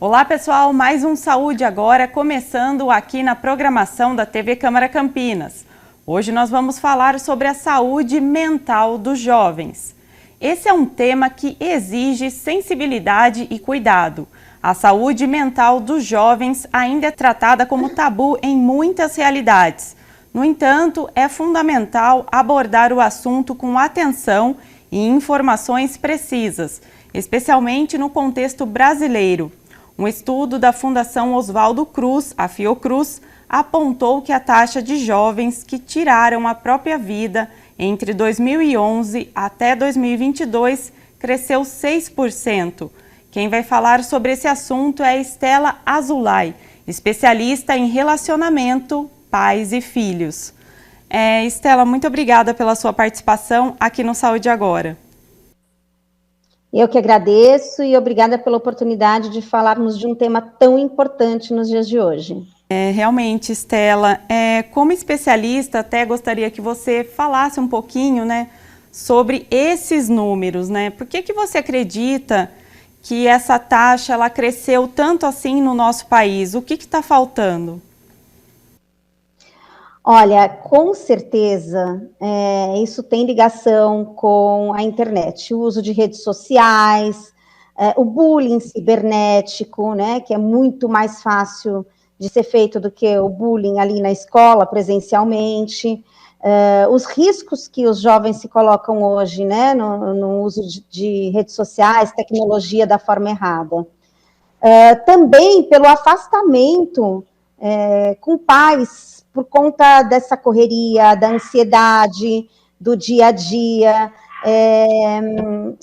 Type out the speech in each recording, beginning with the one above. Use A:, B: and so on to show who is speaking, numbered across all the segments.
A: Olá pessoal, mais um Saúde Agora, começando aqui na programação da TV Câmara Campinas. Hoje nós vamos falar sobre a saúde mental dos jovens. Esse é um tema que exige sensibilidade e cuidado. A saúde mental dos jovens ainda é tratada como tabu em muitas realidades. No entanto, é fundamental abordar o assunto com atenção e informações precisas, especialmente no contexto brasileiro. Um estudo da Fundação Oswaldo Cruz, a Fiocruz, apontou que a taxa de jovens que tiraram a própria vida entre 2011 até 2022 cresceu 6%. Quem vai falar sobre esse assunto é Estela Azulay, especialista em relacionamento, pais e filhos. Estela, muito obrigada pela sua participação aqui no Saúde Agora.
B: Eu que agradeço e obrigada pela oportunidade de falarmos de um tema tão importante nos dias de hoje.
A: Realmente, Estela, como especialista, até gostaria que você falasse um pouquinho, sobre esses números, Por que você acredita que essa taxa ela cresceu tanto assim no nosso país? O que está faltando?
B: Olha, com certeza, isso tem ligação com a internet, o uso de redes sociais, o bullying cibernético, que é muito mais fácil de ser feito do que o bullying ali na escola, presencialmente, os riscos que os jovens se colocam hoje, no uso de redes sociais, tecnologia da forma errada. Também pelo afastamento com pais, por conta dessa correria, da ansiedade, do dia a dia.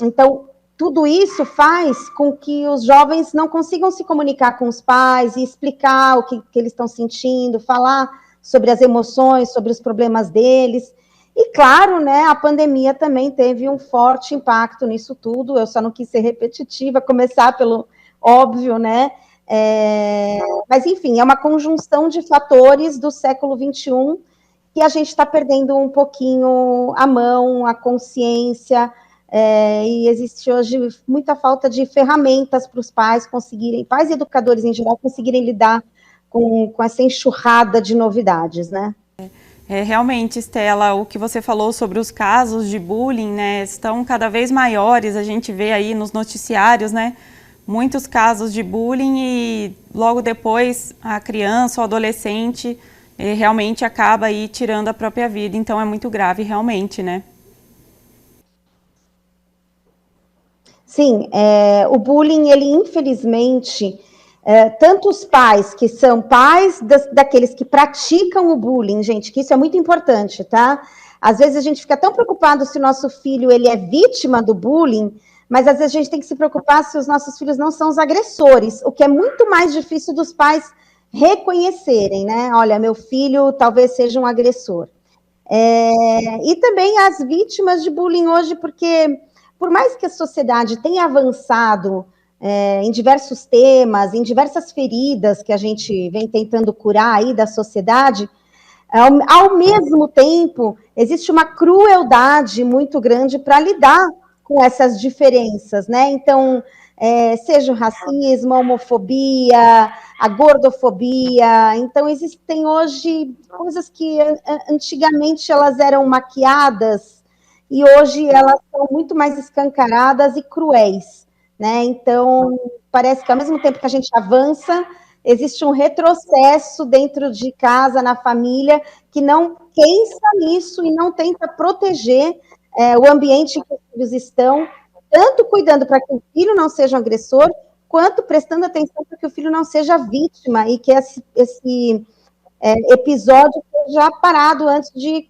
B: Então, tudo isso faz com que os jovens não consigam se comunicar com os pais e explicar o que eles estão sentindo, falar sobre as emoções, sobre os problemas deles. E, claro, a pandemia também teve um forte impacto nisso tudo. Eu só não quis ser repetitiva, começar pelo óbvio, mas, enfim, é uma conjunção de fatores do século XXI que a gente está perdendo um pouquinho a mão, a consciência, e existe hoje muita falta de ferramentas para os pais conseguirem, pais e educadores em geral, conseguirem lidar com essa enxurrada de novidades,
A: Realmente, Estela, o que você falou sobre os casos de bullying, estão cada vez maiores, a gente vê aí nos noticiários, muitos casos de bullying e logo depois a criança ou adolescente realmente acaba aí tirando a própria vida, então é muito grave realmente,
B: Sim, o bullying, ele infelizmente, tanto os pais que são pais daqueles que praticam o bullying, gente, que isso é muito importante, tá? Às vezes a gente fica tão preocupado se o nosso filho ele é vítima do bullying, mas às vezes a gente tem que se preocupar se os nossos filhos não são os agressores, o que é muito mais difícil dos pais reconhecerem, Olha, meu filho talvez seja um agressor. E também as vítimas de bullying hoje, porque por mais que a sociedade tenha avançado em diversos temas, em diversas feridas que a gente vem tentando curar aí da sociedade, ao mesmo tempo, existe uma crueldade muito grande para lidar com essas diferenças, Então, seja o racismo, a homofobia, a gordofobia. Então, existem hoje coisas que antigamente elas eram maquiadas e hoje elas são muito mais escancaradas e cruéis, Então, parece que ao mesmo tempo que a gente avança, existe um retrocesso dentro de casa, na família, que não pensa nisso e não tenta proteger o ambiente em que os filhos estão, tanto cuidando para que o filho não seja um agressor, quanto prestando atenção para que o filho não seja vítima e que esse episódio seja parado antes de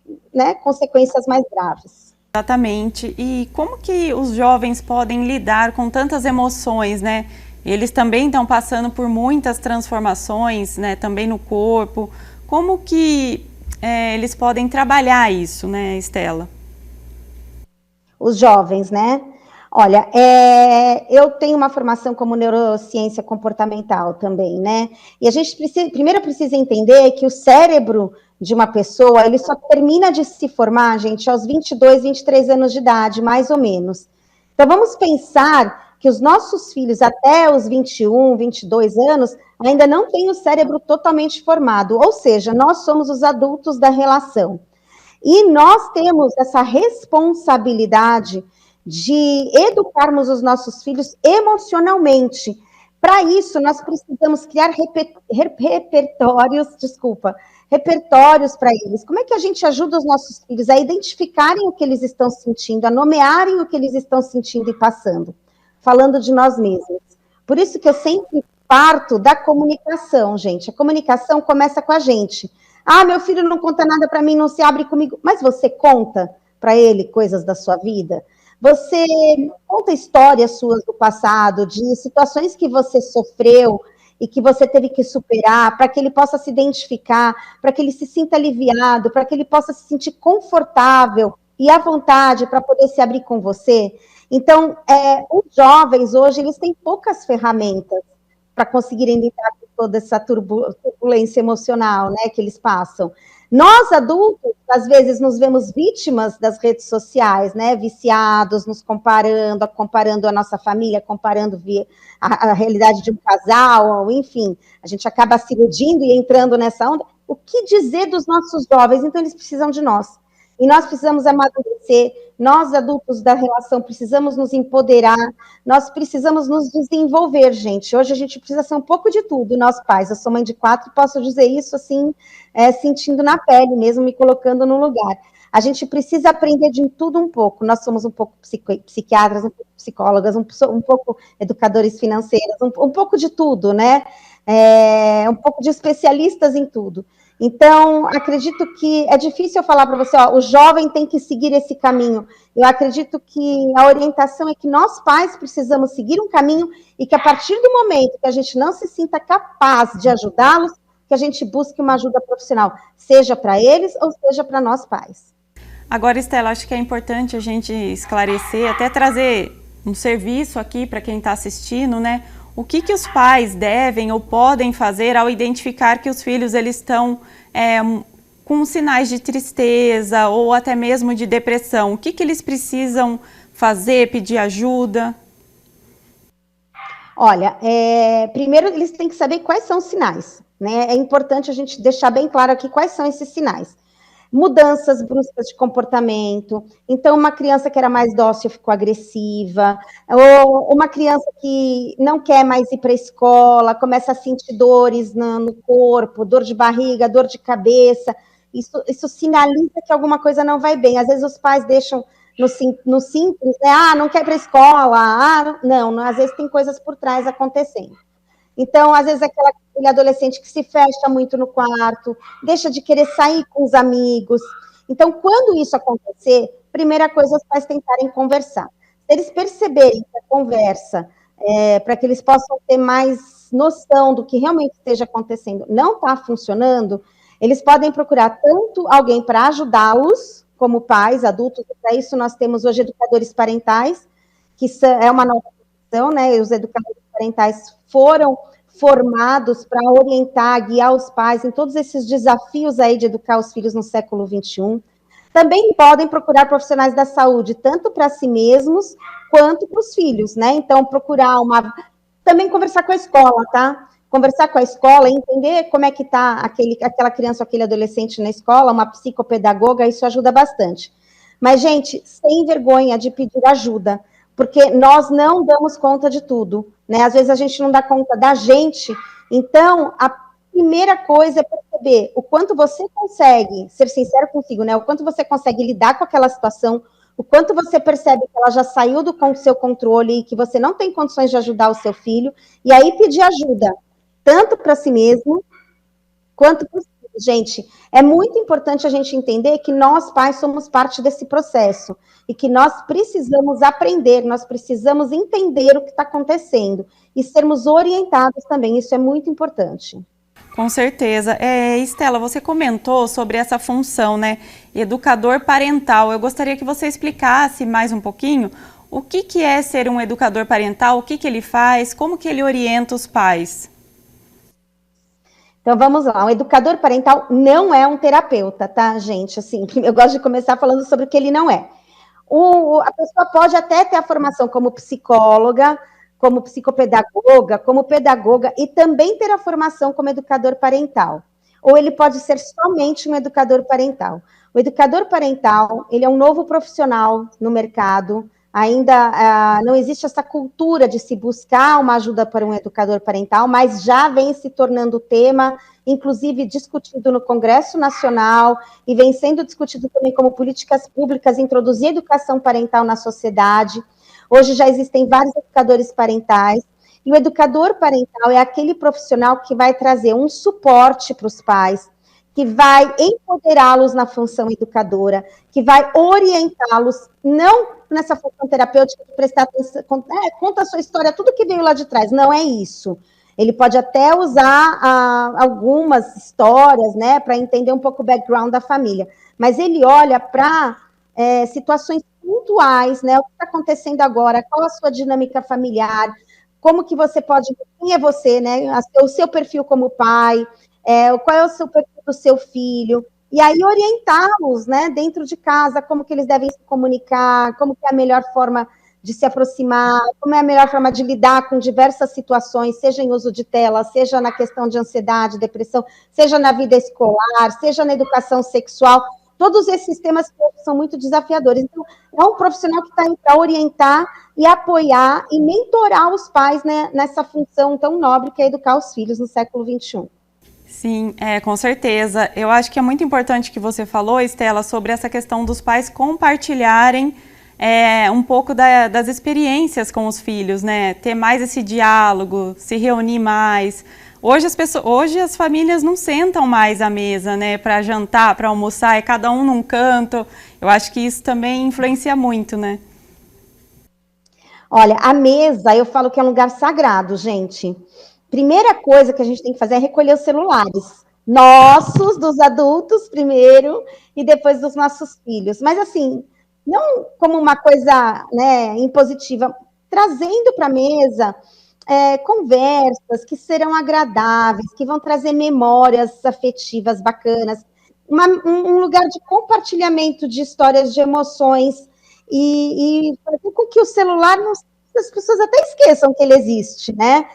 B: consequências mais graves.
A: Exatamente. E como que os jovens podem lidar com tantas emoções, Eles também estão passando por muitas transformações, também no corpo. Como que eles podem trabalhar isso, Estela?
B: Os jovens, Olha, eu tenho uma formação como neurociência comportamental também, E a gente primeiro precisa entender que o cérebro de uma pessoa, ele só termina de se formar, gente, aos 22, 23 anos de idade, mais ou menos. Então, vamos pensar que os nossos filhos até os 21, 22 anos ainda não têm o cérebro totalmente formado, ou seja, nós somos os adultos da relação. E nós temos essa responsabilidade de educarmos os nossos filhos emocionalmente. Para isso, nós precisamos criar repertórios para eles. Como é que a gente ajuda os nossos filhos a identificarem o que eles estão sentindo, a nomearem o que eles estão sentindo e passando? Falando de nós mesmos. Por isso que eu sempre parto da comunicação, gente. A comunicação começa com a gente. Ah, meu filho não conta nada para mim, não se abre comigo. Mas você conta para ele coisas da sua vida? Você conta histórias suas do passado, de situações que você sofreu e que você teve que superar, para que ele possa se identificar, para que ele se sinta aliviado, para que ele possa se sentir confortável e à vontade para poder se abrir com você? Então, os jovens hoje, eles têm poucas ferramentas para conseguirem lidar com toda essa turbulência emocional, né, que eles passam. Nós, adultos, às vezes nos vemos vítimas das redes sociais, né, viciados, nos comparando a nossa família, comparando a realidade de um casal, enfim, a gente acaba se iludindo e entrando nessa onda. O que dizer dos nossos jovens? Então, eles precisam de nós. E nós precisamos amadurecer, nós, adultos da relação, precisamos nos empoderar, nós precisamos nos desenvolver, gente. Hoje a gente precisa ser um pouco de tudo, nós pais. Eu sou mãe de 4 e posso dizer isso, assim, sentindo na pele mesmo, me colocando no lugar. A gente precisa aprender de tudo um pouco. Nós somos um pouco psiquiatras, um pouco psicólogas, um pouco educadores financeiros, um pouco de tudo, né? Um pouco de especialistas em tudo. Então, acredito que é difícil eu falar para você, ó, o jovem tem que seguir esse caminho. Eu acredito que a orientação é que nós, pais, precisamos seguir um caminho e que a partir do momento que a gente não se sinta capaz de ajudá-los, que a gente busque uma ajuda profissional, seja para eles ou seja para nós, pais.
A: Agora, Estela, acho que é importante a gente esclarecer, até trazer um serviço aqui para quem está assistindo, né? O que os pais devem ou podem fazer ao identificar que os filhos eles estão com sinais de tristeza ou até mesmo de depressão? O que eles precisam fazer, pedir ajuda?
B: Olha, primeiro eles têm que saber quais são os sinais, né? É importante a gente deixar bem claro aqui quais são esses sinais. Mudanças bruscas de comportamento, então uma criança que era mais dócil ficou agressiva, ou uma criança que não quer mais ir para a escola, começa a sentir dores no corpo, dor de barriga, dor de cabeça, isso sinaliza que alguma coisa não vai bem. Às vezes os pais deixam no simples, né? Ah, não quer ir para a escola, não, às vezes tem coisas por trás acontecendo. Então, às vezes, aquele adolescente que se fecha muito no quarto, deixa de querer sair com os amigos. Então, quando isso acontecer, primeira coisa, os pais tentarem conversar. Se eles perceberem que a conversa, para que eles possam ter mais noção do que realmente esteja acontecendo, não está funcionando, eles podem procurar tanto alguém para ajudá-los, como pais, adultos, e para isso nós temos hoje educadores parentais, que é uma nova profissão, né? Os educadores parentais foram formados para orientar, guiar os pais em todos esses desafios aí de educar os filhos no século XXI. Também podem procurar profissionais da saúde, tanto para si mesmos, quanto para os filhos, né? Então, também conversar com a escola, tá? Conversar com a escola, entender como é que está aquela criança ou aquele adolescente na escola, uma psicopedagoga, isso ajuda bastante. Mas, gente, sem vergonha de pedir ajuda, porque nós não damos conta de tudo, né? Às vezes a gente não dá conta da gente. Então, a primeira coisa é perceber o quanto você consegue ser sincero consigo, né? O quanto você consegue lidar com aquela situação, o quanto você percebe que ela já saiu do seu controle e que você não tem condições de ajudar o seu filho, e aí pedir ajuda, tanto para si mesmo, quanto para os filhos. Gente, é muito importante a gente entender que nós, pais, somos parte desse processo e que nós precisamos aprender, nós precisamos entender o que está acontecendo e sermos orientados também, isso é muito importante.
A: Com certeza. Estela, você comentou sobre essa função, né? Educador parental. Eu gostaria que você explicasse mais um pouquinho o que é ser um educador parental, o que ele faz, como que ele orienta os pais.
B: Então, vamos lá. Um educador parental não é um terapeuta, tá, gente? Assim, eu gosto de começar falando sobre o que ele não é. A pessoa pode até ter a formação como psicóloga, como psicopedagoga, como pedagoga, e também ter a formação como educador parental. Ou ele pode ser somente um educador parental. O educador parental, ele é um novo profissional no mercado, ainda não existe essa cultura de se buscar uma ajuda para um educador parental, mas já vem se tornando tema, inclusive discutido no Congresso Nacional, e vem sendo discutido também como políticas públicas, introduzir educação parental na sociedade. Hoje já existem vários educadores parentais, e o educador parental é aquele profissional que vai trazer um suporte para os pais, que vai empoderá-los na função educadora, que vai orientá-los, não nessa função terapêutica de prestar atenção, conta a sua história, tudo que veio lá de trás, não é isso. Ele pode até usar algumas histórias, né, para entender um pouco o background da família, mas ele olha para situações pontuais, né, o que está acontecendo agora, qual a sua dinâmica familiar, como que você pode, quem é você, né, o seu perfil como pai, qual é o seu perfil do seu filho, e aí orientá-los, né, dentro de casa, como que eles devem se comunicar, como que é a melhor forma de se aproximar, como é a melhor forma de lidar com diversas situações, seja em uso de tela, seja na questão de ansiedade, depressão, seja na vida escolar, seja na educação sexual, todos esses temas que são muito desafiadores. Então, é um profissional que está aí para orientar e apoiar e mentorar os pais, né, nessa função tão nobre que é educar os filhos no século XXI.
A: Sim, com certeza. Eu acho que é muito importante que você falou, Estela, sobre essa questão dos pais compartilharem um pouco das experiências com os filhos, né? Ter mais esse diálogo, se reunir mais. Hoje as famílias não sentam mais à mesa, né? Para jantar, para almoçar, é cada um num canto. Eu acho que isso também influencia muito, né?
B: Olha, a mesa, eu falo que é um lugar sagrado, gente. Primeira coisa que a gente tem que fazer é recolher os celulares. Nossos, dos adultos primeiro, e depois dos nossos filhos. Mas assim, não como uma coisa, né, impositiva, trazendo para a mesa conversas que serão agradáveis, que vão trazer memórias afetivas bacanas, um lugar de compartilhamento de histórias, de emoções, e fazer com que o celular, as pessoas até esqueçam que ele existe, né?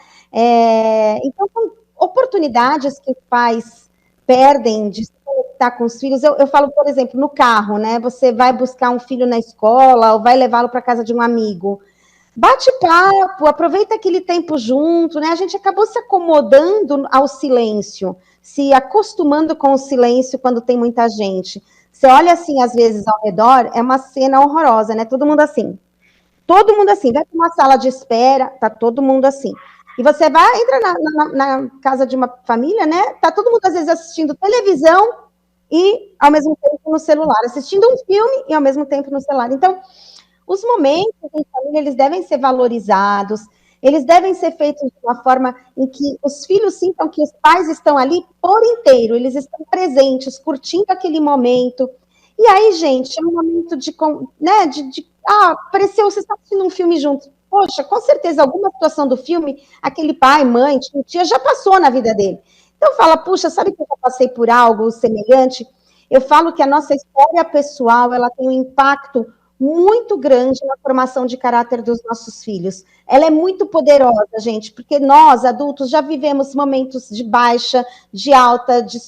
B: Então, são oportunidades que os pais perdem de se conectar com os filhos. Eu falo, por exemplo, no carro, né? Você vai buscar um filho na escola ou vai levá-lo para casa de um amigo. Bate papo, aproveita aquele tempo junto, né? A gente acabou se acomodando ao silêncio, se acostumando com o silêncio quando tem muita gente. Você olha assim, às vezes, ao redor, é uma cena horrorosa, né? Todo mundo assim. Todo mundo assim. Vai para uma sala de espera, tá todo mundo assim. E você vai, entra na casa de uma família, né? Tá todo mundo, às vezes, assistindo televisão e, ao mesmo tempo, no celular. Assistindo um filme e, ao mesmo tempo, no celular. Então, os momentos em família, eles devem ser valorizados, eles devem ser feitos de uma forma em que os filhos sintam que os pais estão ali por inteiro, eles estão presentes, curtindo aquele momento. E aí, gente, é um momento apareceu, você está assistindo um filme juntos. Poxa, com certeza, alguma situação do filme, aquele pai, mãe, tia, já passou na vida dele. Então, fala, puxa, sabe que eu já passei por algo semelhante? Eu falo que a nossa história pessoal, ela tem um impacto muito grande na formação de caráter dos nossos filhos. Ela é muito poderosa, gente, porque nós, adultos, já vivemos momentos de baixa, de alta, de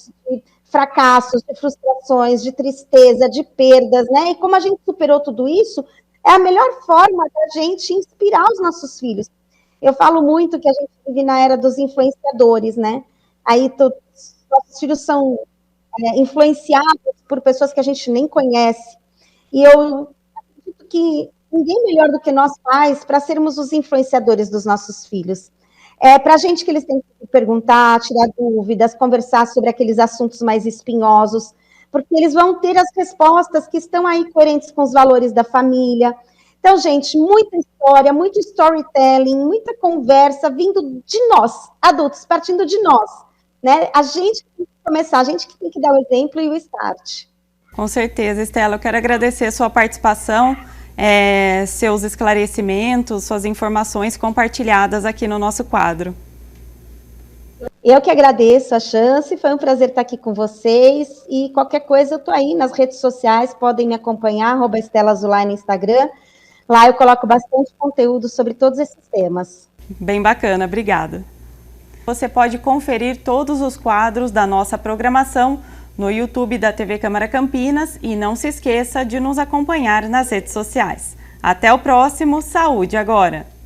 B: fracassos, de frustrações, de tristeza, de perdas, né? E como a gente superou tudo isso, é a melhor forma da gente inspirar os nossos filhos. Eu falo muito que a gente vive na era dos influenciadores, né? Aí nossos filhos são influenciados por pessoas que a gente nem conhece. E eu acredito que ninguém melhor do que nós pais para sermos os influenciadores dos nossos filhos. Para a gente que eles têm que perguntar, tirar dúvidas, conversar sobre aqueles assuntos mais espinhosos, porque eles vão ter as respostas que estão aí coerentes com os valores da família. Então, gente, muita história, muito storytelling, muita conversa vindo de nós, adultos, partindo de nós, né? A gente tem que começar, a gente que tem que dar o exemplo e o start.
A: Com certeza, Estela, eu quero agradecer a sua participação, seus esclarecimentos, suas informações compartilhadas aqui no nosso quadro.
B: Eu que agradeço a chance, foi um prazer estar aqui com vocês, e qualquer coisa eu estou aí nas redes sociais, podem me acompanhar, @Estela Azulay no Instagram, lá eu coloco bastante conteúdo sobre todos esses temas.
A: Bem bacana, obrigada. Você pode conferir todos os quadros da nossa programação no YouTube da TV Câmara Campinas e não se esqueça de nos acompanhar nas redes sociais. Até o próximo Saúde Agora!